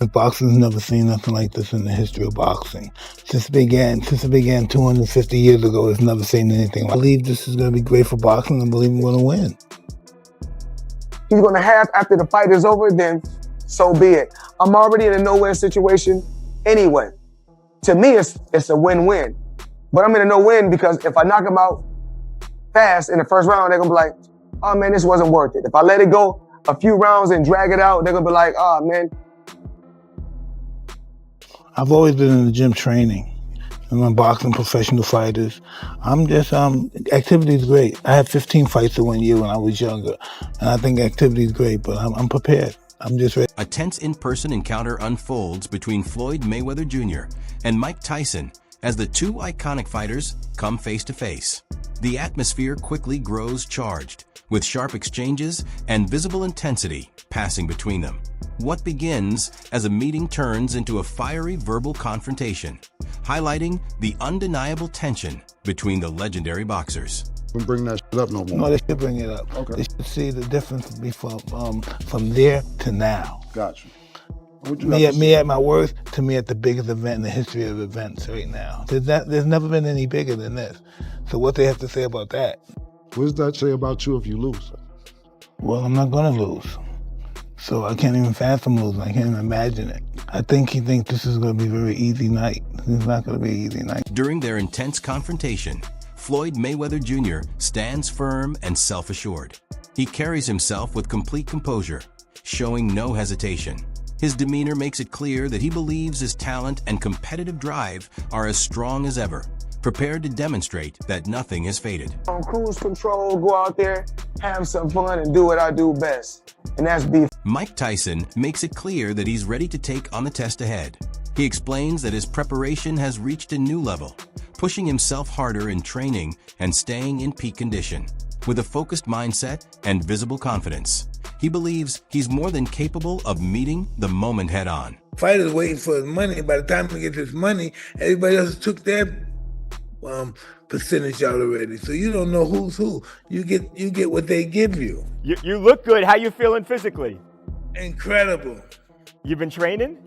Boxing's never seen nothing like this in the history of boxing. Since it began 250 years ago, it's never seen anything. I believe this is going to be great for boxing. I believe we're going to win. He's going to have after the fight is over, then so be it. I'm already in a no-win situation anyway. To me, it's a win-win. But I'm in a no-win because if I knock him out fast in the first round, they're going to be like, oh man, this wasn't worth it. If I let it go a few rounds and drag it out, they're going to be like, oh man. I've always been in the gym training. I'm boxing professional fighters. Activity is great. I had 15 fights in 1 year when I was younger. And I think activity is great, but I'm prepared. I'm just ready. A tense in-person encounter unfolds between Floyd Mayweather Jr. and Mike Tyson as the two iconic fighters come face to face. The atmosphere quickly grows charged, with sharp exchanges and visible intensity passing between them. What begins as a meeting turns into a fiery verbal confrontation, highlighting the undeniable tension between the legendary boxers. Don't bring that shit up no more. No, they should bring it up. Okay. They should see the difference from there to now. Gotcha. Me at my worst, to me at the biggest event in the history of events right now. There's never been any bigger than this. So what they have to say about that? What does that say about you if you lose? Well, I'm not going to lose. So I can't even fathom losing. I can't even imagine it. I think he thinks this is going to be a very easy night. It's not going to be an easy night. During their intense confrontation, Floyd Mayweather Jr. stands firm and self-assured. He carries himself with complete composure, showing no hesitation. His demeanor makes it clear that he believes his talent and competitive drive are as strong as ever, prepared to demonstrate that nothing has faded. On cruise control, go out there, have some fun, and do what I do best, and that's beef. Mike Tyson makes it clear that he's ready to take on the test ahead. He explains that his preparation has reached a new level, pushing himself harder in training and staying in peak condition. With a focused mindset and visible confidence, he believes he's more than capable of meeting the moment head-on. Fighters waiting for his money. By the time he gets his money, everybody else took their percentage out already. So you don't know who's who. You get what they give you. You look good. How you feeling physically? Incredible. You've been training?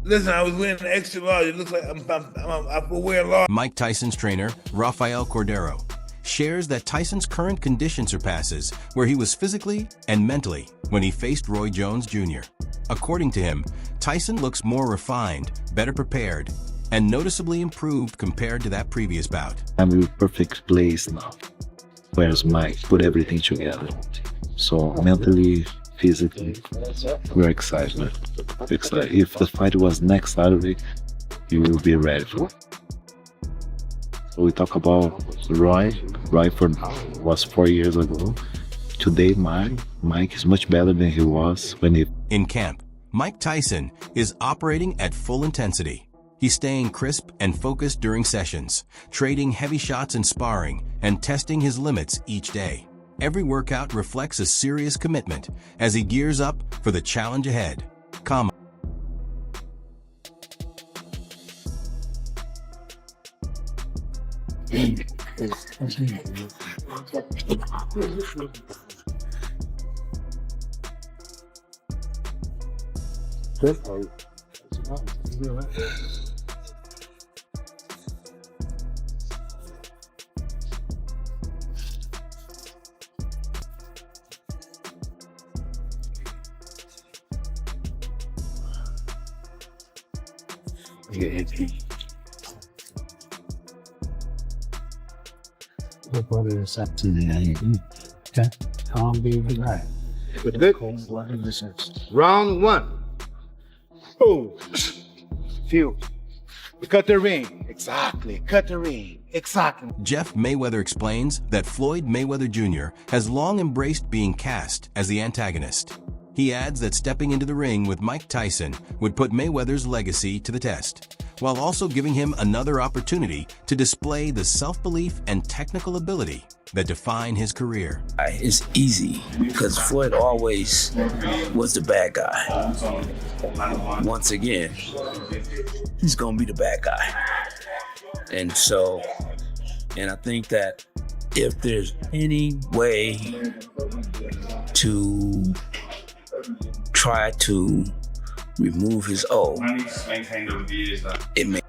Listen, I was wearing an extra large. It looks like I'm wearing large. Mike Tyson's trainer, Rafael Cordero, shares that Tyson's current condition surpasses where he was physically and mentally when he faced Roy Jones Jr. According to him, Tyson looks more refined, better prepared, and noticeably improved compared to that previous bout. I'm in the perfect place now. Where's Mike? Put everything together. So mentally, physically, we're excited. If the fight was next Saturday, you will be ready for it. So we talk about Roy. Roy was 4 years ago. Today, Mike is much better than he was when he... In camp, Mike Tyson is operating at full intensity. He's staying crisp and focused during sessions, trading heavy shots in sparring, and testing his limits each day. Every workout reflects a serious commitment as he gears up for the challenge ahead. Okay. Calm, be right. Good. Round one. Oh, feel. Cut the ring. Exactly. Cut the ring. Exactly. Jeff Mayweather explains that Floyd Mayweather Jr. has long embraced being cast as the antagonist. He adds that stepping into the ring with Mike Tyson would put Mayweather's legacy to the test, while also giving him another opportunity to display the self-belief and technical ability that define his career. It's easy because Floyd always was the bad guy. Once again, he's gonna be the bad guy. And I think that if there's any way to try to remove his O.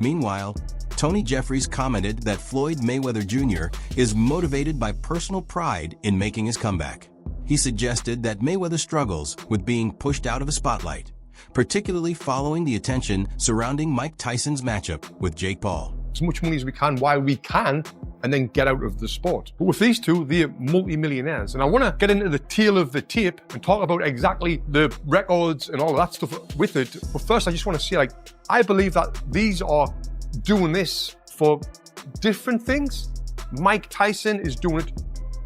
Meanwhile, Tony Jeffries commented that Floyd Mayweather Jr. is motivated by personal pride in making his comeback. He suggested that Mayweather struggles with being pushed out of the spotlight, particularly following the attention surrounding Mike Tyson's matchup with Jake Paul. As much money as we can while we can, and then get out of the sport. But with these two, they're multi-millionaires. And I want to get into the tail of the tape and talk about exactly the records and all of that stuff with it. But first, I just want to say, I believe that these are doing this for different things. Mike Tyson is doing it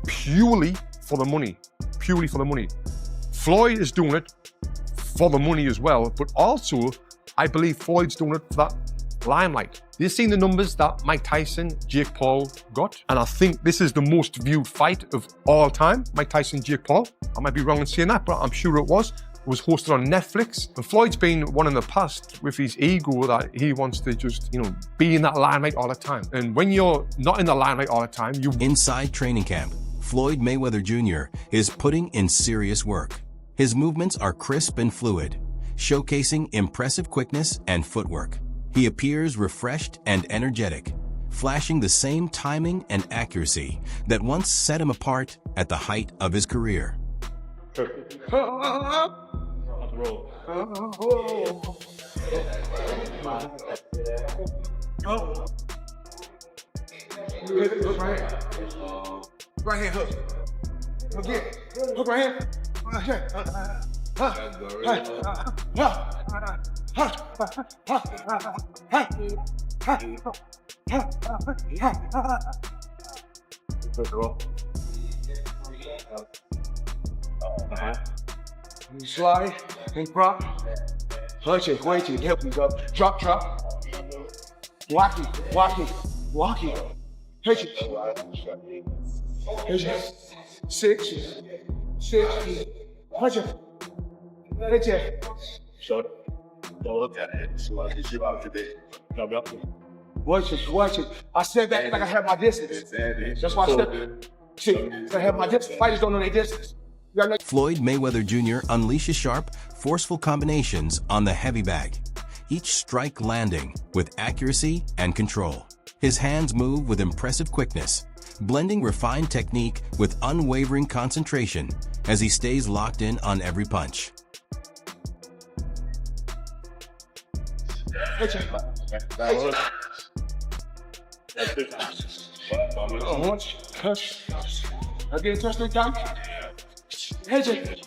purely for the money. Purely for the money. Floyd is doing it for the money as well, but also, I believe Floyd's doing it for that limelight. You've seen the numbers that Mike Tyson, Jake Paul got, and I think this is the most viewed fight of all time, Mike Tyson, Jake Paul. I might be wrong in saying that, but I'm sure it was. It was hosted on Netflix, and Floyd's been one in the past with his ego that he wants to just, be in that limelight all the time. And when you're not in the limelight all the time, you... Inside training camp, Floyd Mayweather Jr. is putting in serious work. His movements are crisp and fluid, showcasing impressive quickness and footwork. He appears refreshed and energetic, flashing the same timing and accuracy that once set him apart at the height of his career. Right hand hook. Again. Hook right hand. Slide and prop. Punch it, wait it, help me go. Drop. Walk it. Hit it. Six. Punch it. Hit it. Don't look at it. Watch it. I step back like I have my distance. That's why I step. See, I have my distance. Fighters don't know their distance. Floyd Mayweather Jr. unleashes sharp, forceful combinations on the heavy bag, each strike landing with accuracy and control. His hands move with impressive quickness, blending refined technique with unwavering concentration as he stays locked in on every punch. Again, touch the down. Hit it.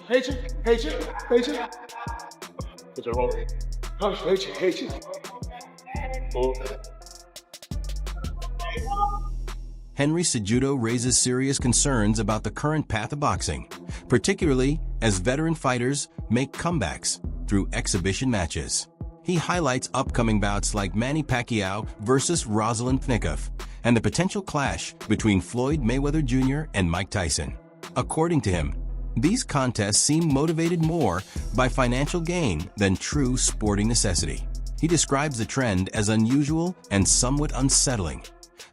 Henry Cejudo raises serious concerns about the current path of boxing, particularly as veteran fighters make comebacks through exhibition matches. He highlights upcoming bouts like Manny Pacquiao versus Rosalind Pnikoff and the potential clash between Floyd Mayweather Jr. and Mike Tyson. According to him, these contests seem motivated more by financial gain than true sporting necessity. He describes the trend as unusual and somewhat unsettling,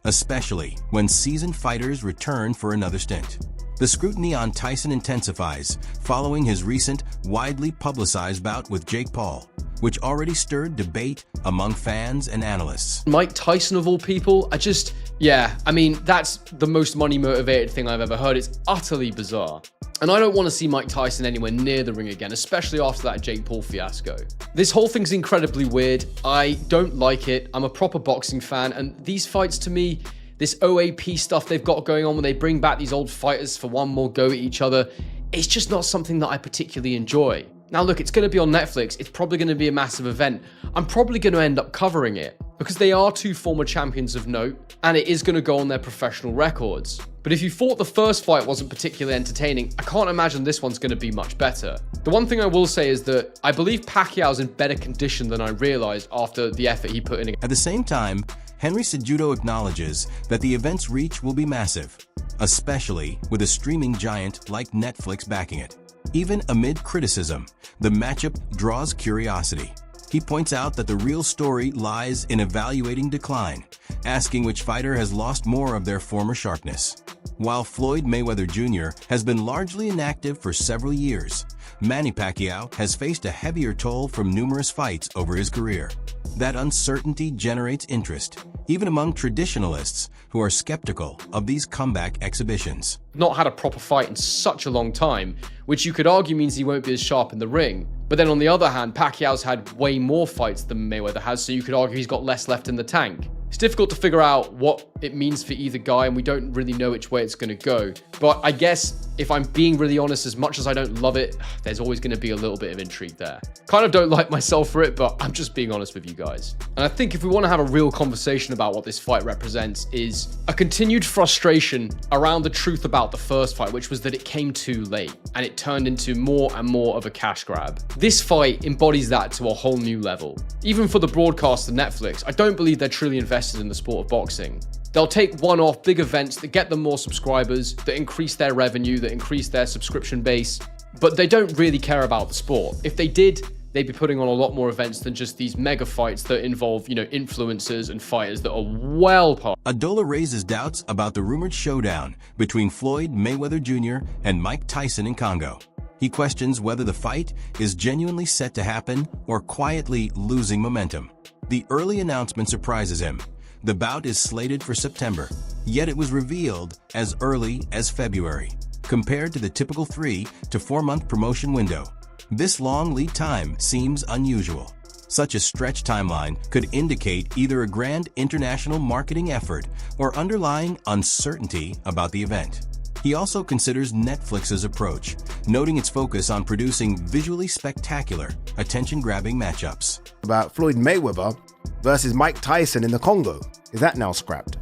especially when seasoned fighters return for another stint. The scrutiny on Tyson intensifies following his recent, widely publicized bout with Jake Paul, which already stirred debate among fans and analysts. Mike Tyson, of all people, that's the most money-motivated thing I've ever heard. It's utterly bizarre. And I don't want to see Mike Tyson anywhere near the ring again, especially after that Jake Paul fiasco. This whole thing's incredibly weird. I don't like it. I'm a proper boxing fan, and these fights to me, this OAP stuff they've got going on when they bring back these old fighters for one more go at each other, it's just not something that I particularly enjoy. Now look, it's going to be on Netflix. It's probably going to be a massive event. I'm probably going to end up covering it because they are two former champions of note and it is going to go on their professional records. But if you thought the first fight wasn't particularly entertaining, I can't imagine this one's going to be much better. The one thing I will say is that I believe Pacquiao's in better condition than I realized after the effort he put in. At the same time, Henry Cejudo acknowledges that the event's reach will be massive, especially with a streaming giant like Netflix backing it. Even amid criticism, the matchup draws curiosity. He points out that the real story lies in evaluating decline, asking which fighter has lost more of their former sharpness. While Floyd Mayweather Jr. has been largely inactive for several years, Manny Pacquiao has faced a heavier toll from numerous fights over his career. That uncertainty generates interest, even among traditionalists who are skeptical of these comeback exhibitions. Not had a proper fight in such a long time, which you could argue means he won't be as sharp in the ring. But then on the other hand, Pacquiao's had way more fights than Mayweather has, so you could argue he's got less left in the tank. It's difficult to figure out what it means for either guy, and we don't really know which way it's going to go. But I guess if I'm being really honest, as much as I don't love it, there's always going to be a little bit of intrigue there. Kind of don't like myself for it, but I'm just being honest with you guys. And I think if we want to have a real conversation about what this fight represents is a continued frustration around the truth about the first fight, which was that it came too late and it turned into more and more of a cash grab. This fight embodies that to a whole new level. Even for the broadcaster Netflix, I don't believe they're truly invested in the sport of boxing. They'll take one-off big events that get them more subscribers, that increase their revenue, that increase their subscription base, but they don't really care about the sport. If they did, they'd be putting on a lot more events than just these mega fights that involve, influencers and fighters that are well past. Adola raises doubts about the rumored showdown between Floyd Mayweather Jr. and Mike Tyson in Congo. He questions whether the fight is genuinely set to happen or quietly losing momentum. The early announcement surprises him. The bout is slated for September, yet it was revealed as early as February, compared to the typical 3 to 4 month promotion window. This long lead time seems unusual. Such a stretched timeline could indicate either a grand international marketing effort or underlying uncertainty about the event. He also considers Netflix's approach, noting its focus on producing visually spectacular, attention-grabbing matchups. About Floyd Mayweather versus Mike Tyson in the Congo. Is that now scrapped?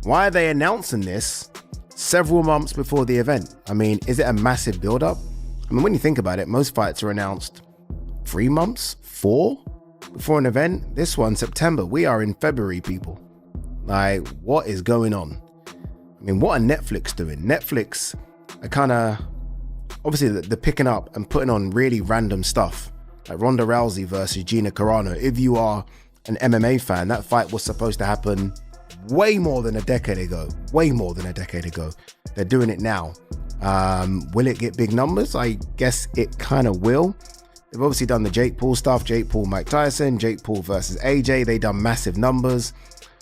Why are they announcing this several months before the event? I mean, is it a massive build-up? I mean, when you think about it, most fights are announced 3 months, 4 before an event. This one, September. We are in February, people. Like, what is going on? I mean, what are Netflix doing? Netflix are kind of, obviously they're picking up and putting on really random stuff. Like Ronda Rousey versus Gina Carano. If you are an MMA fan, that fight was supposed to happen way more than a decade ago. Way more than a decade ago. They're doing it now. Will it get big numbers? I guess it kind of will. They've obviously done the Jake Paul stuff. Jake Paul, Mike Tyson, Jake Paul versus AJ. They done massive numbers.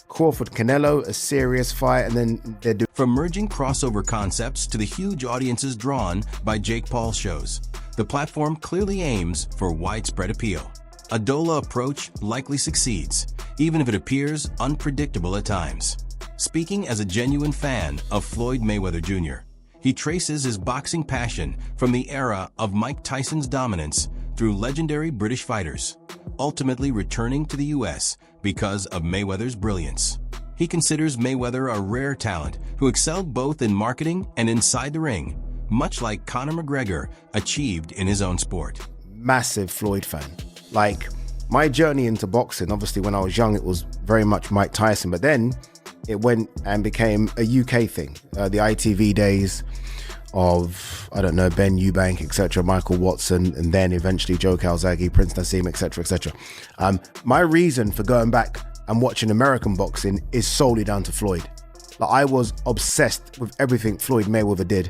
Crawford Canelo, a serious fight, and then they're doing... From merging crossover concepts to the huge audiences drawn by Jake Paul shows, the platform clearly aims for widespread appeal. A Dola approach likely succeeds, even if it appears unpredictable at times. Speaking as a genuine fan of Floyd Mayweather Jr., he traces his boxing passion from the era of Mike Tyson's dominance through legendary British fighters, ultimately returning to the US because of Mayweather's brilliance. He considers Mayweather a rare talent who excelled both in marketing and inside the ring, much like Conor McGregor achieved in his own sport. Massive Floyd fan. Like, my journey into boxing, obviously when I was young, it was very much Mike Tyson, but then it went and became a UK thing. The ITV days of, I don't know, Ben Eubank, etc., Michael Watson, and then eventually Joe Calzaghe, Prince Nassim, etc., etc. My reason for going back and watching American boxing is solely down to Floyd. Like, I was obsessed with everything Floyd Mayweather did.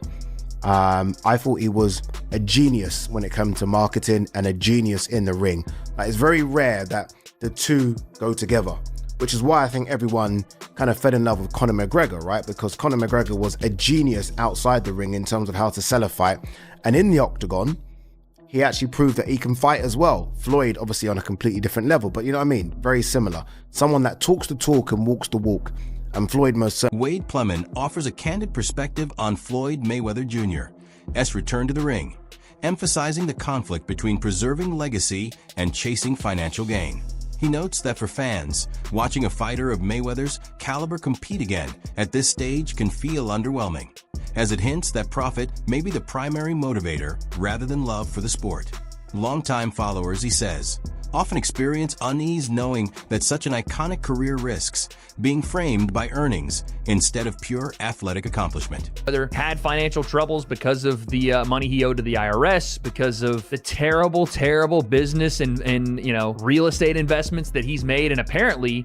I thought he was a genius when it came to marketing and a genius in the ring. Like, it's very rare that the two go together, which is why I think everyone kind of fell in love with Conor McGregor, right? Because Conor McGregor was a genius outside the ring in terms of how to sell a fight. And in the octagon, he actually proved that he can fight as well. Floyd, obviously on a completely different level, but you know what I mean? Very similar. Someone that talks the talk and walks the walk. And Floyd most certainly. Wade Plumman offers a candid perspective on Floyd Mayweather Jr.'s return to the ring, emphasizing the conflict between preserving legacy and chasing financial gain. He notes that for fans, watching a fighter of Mayweather's caliber compete again at this stage can feel underwhelming, as it hints that profit may be the primary motivator rather than love for the sport. Longtime followers, he says, often experience unease knowing that such an iconic career risks being framed by earnings instead of pure athletic accomplishment. Mayweather had financial troubles because of the money he owed to the IRS, because of the terrible business and real estate investments that he's made, and apparently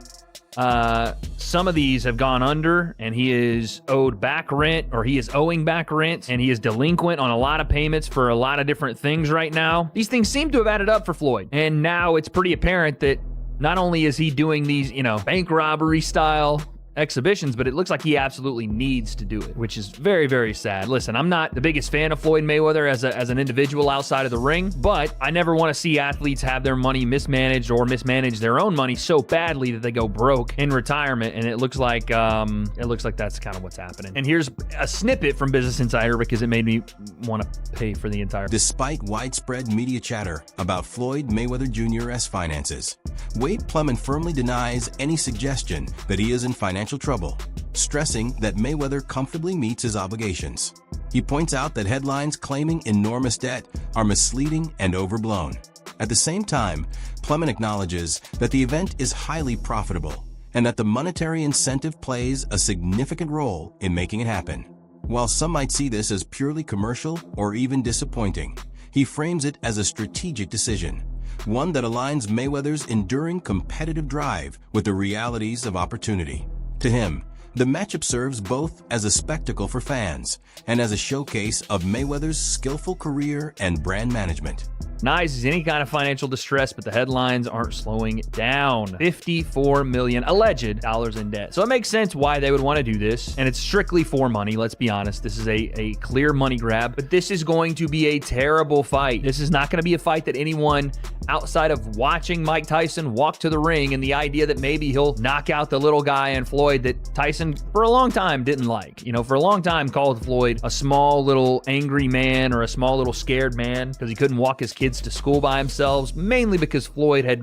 Some of these have gone under, and he is owed back rent, or he is owing back rent, and he is delinquent on a lot of payments for a lot of different things right now. These things seem to have added up for Floyd, and now it's pretty apparent that not only is he doing these, bank robbery style exhibitions, but it looks like he absolutely needs to do it, which is very, very sad. Listen, I'm not the biggest fan of Floyd Mayweather as an individual outside of the ring, but I never want to see athletes have their money mismanaged or mismanage their own money so badly that they go broke in retirement, and it looks like that's kind of what's happening. And here's a snippet from Business Insider because it made me want to pay for the entire. Despite widespread media chatter about Floyd Mayweather Jr.'s finances, Wade Plumman firmly denies any suggestion that he is in financial trouble, stressing that Mayweather comfortably meets his obligations. He points out that headlines claiming enormous debt are misleading and overblown. At the same time, Plumman acknowledges that the event is highly profitable and that the monetary incentive plays a significant role in making it happen. While some might see this as purely commercial or even disappointing, he frames it as a strategic decision, one that aligns Mayweather's enduring competitive drive with the realities of opportunity. To him, the matchup serves both as a spectacle for fans and as a showcase of Mayweather's skillful career and brand management. Nice is any kind of financial distress, but the headlines aren't slowing down. $54 million alleged dollars in debt. So it makes sense why they would want to do this, and it's strictly for money. Let's be honest. This is a clear money grab, but this is going to be a terrible fight. This is not going to be a fight that anyone outside of watching Mike Tyson walk to the ring and the idea that maybe he'll knock out the little guy in Floyd that Tyson for a long time didn't like. For a long time called Floyd a small little angry man or a small little scared man because he couldn't walk his kids to school by himself, mainly because Floyd had,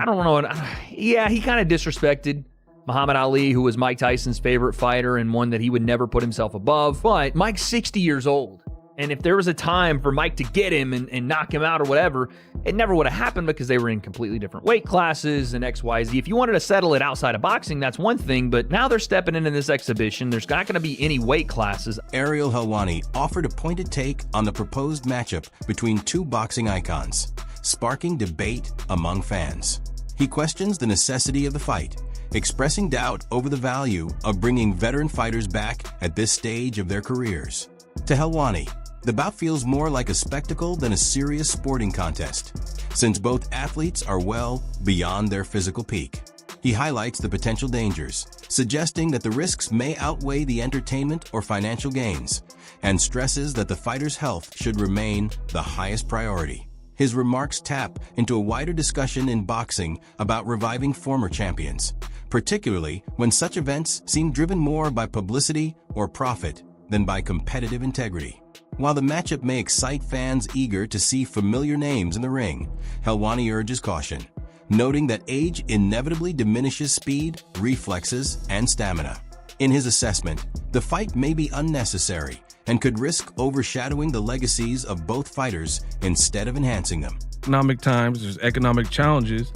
he kind of disrespected Muhammad Ali, who was Mike Tyson's favorite fighter and one that he would never put himself above. But Mike's 60 years old. And if there was a time for Mike to get him and knock him out or whatever, it never would have happened because they were in completely different weight classes and XYZ. If you wanted to settle it outside of boxing, that's one thing, but now they're stepping into this exhibition. There's not going to be any weight classes. Ariel Helwani offered a pointed take on the proposed matchup between two boxing icons, sparking debate among fans. He questions the necessity of the fight, expressing doubt over the value of bringing veteran fighters back at this stage of their careers. To Helwani, the bout feels more like a spectacle than a serious sporting contest, since both athletes are well beyond their physical peak. He highlights the potential dangers, suggesting that the risks may outweigh the entertainment or financial gains, and stresses that the fighter's health should remain the highest priority. His remarks tap into a wider discussion in boxing about reviving former champions, particularly when such events seem driven more by publicity or profit than by competitive integrity. While the matchup may excite fans eager to see familiar names in the ring, Helwani urges caution, noting that age inevitably diminishes speed, reflexes, and stamina. In his assessment, the fight may be unnecessary and could risk overshadowing the legacies of both fighters instead of enhancing them. Economic times, there's economic challenges.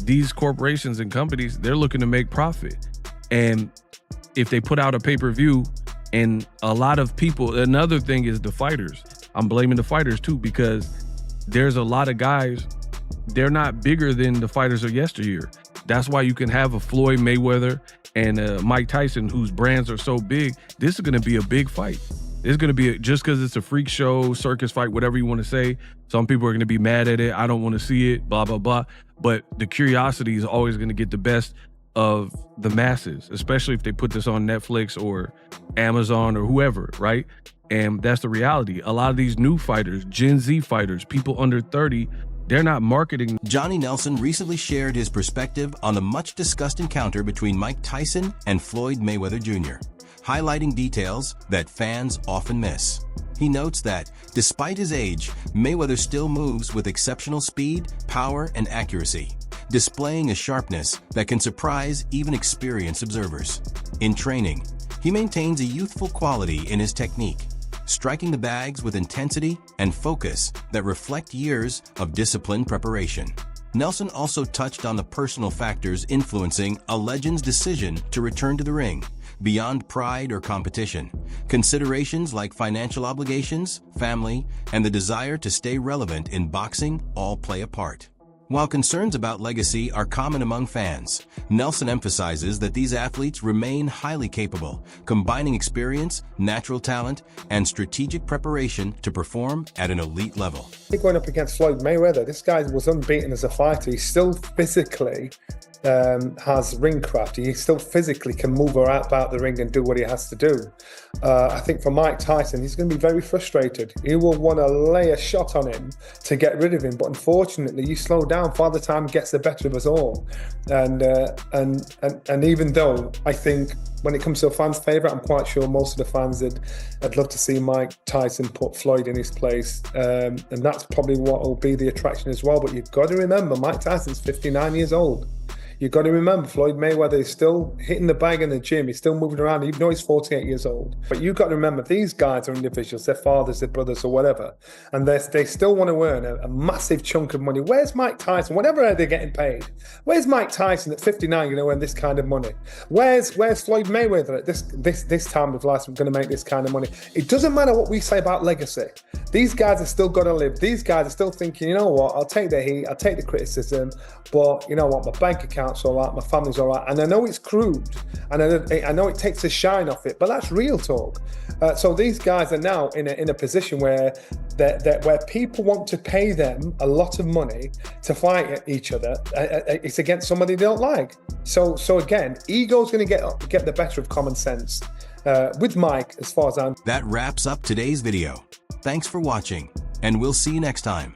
These corporations and companies, they're looking to make profit. And if they put out a pay-per-view, and a lot of people, another thing is the fighters. I'm blaming the fighters too, because there's a lot of guys, they're not bigger than the fighters of yesteryear. That's why you can have a Floyd Mayweather and a Mike Tyson whose brands are so big. This is going to be a big fight. It's going to be, just because it's a freak show, circus fight, whatever you want to say. Some people are going to be mad at it. I don't want to see it, blah, blah, blah. But the curiosity is always going to get the best of the masses, especially if they put this on Netflix or Amazon or whoever, right? And that's the reality. A lot of these new fighters, Gen Z fighters, people under 30, they're not marketing. Johnny Nelson recently shared his perspective on the much-discussed encounter between Mike Tyson and Floyd Mayweather Jr., highlighting details that fans often miss. He notes that, despite his age, Mayweather still moves with exceptional speed, power, and accuracy, displaying a sharpness that can surprise even experienced observers. In training, he maintains a youthful quality in his technique, striking the bags with intensity and focus that reflect years of disciplined preparation. Nelson also touched on the personal factors influencing a legend's decision to return to the ring, beyond pride or competition. Considerations like financial obligations, family, and the desire to stay relevant in boxing all play a part. While concerns about legacy are common among fans, Nelson emphasizes that these athletes remain highly capable, combining experience, natural talent, and strategic preparation to perform at an elite level. Going up against Floyd Mayweather, this guy was unbeaten as a fighter. He still physically has ring craft. He still physically can move about the ring and do what he has to do. I think for Mike Tyson, he's going to be very frustrated. He will want to lay a shot on him to get rid of him, but unfortunately, you slow down. Father Time gets the better of us all, and even though I think when it comes to a fan's favourite, I'm quite sure most of the fans would love to see Mike Tyson put Floyd in his place, and that's probably what will be the attraction as well. But you've got to remember, Mike Tyson's 59 years old. You've got to remember, Floyd Mayweather is still hitting the bag in the gym. He's still moving around, even though he's 48 years old. But you've got to remember, these guys are individuals, their fathers, their brothers, or whatever. And they still want to earn a massive chunk of money. Where's Mike Tyson? Whatever they're getting paid. Where's Mike Tyson at 59 going to earn this kind of money? Where's Floyd Mayweather at this time of life going to make this kind of money? It doesn't matter what we say about legacy. These guys are still going to live. These guys are still thinking, you know what, I'll take the heat, I'll take the criticism, but you know what, my bank account's all right, my family's all right. And I know it's crude, and I know it takes the shine off it, but that's real talk. So these guys are now in a position where where people want to pay them a lot of money to fight each other. It's against somebody they don't like. So again, ego's going to get the better of common sense. With Mike, as far as I'm... That wraps up today's video. Thanks for watching, and we'll see you next time.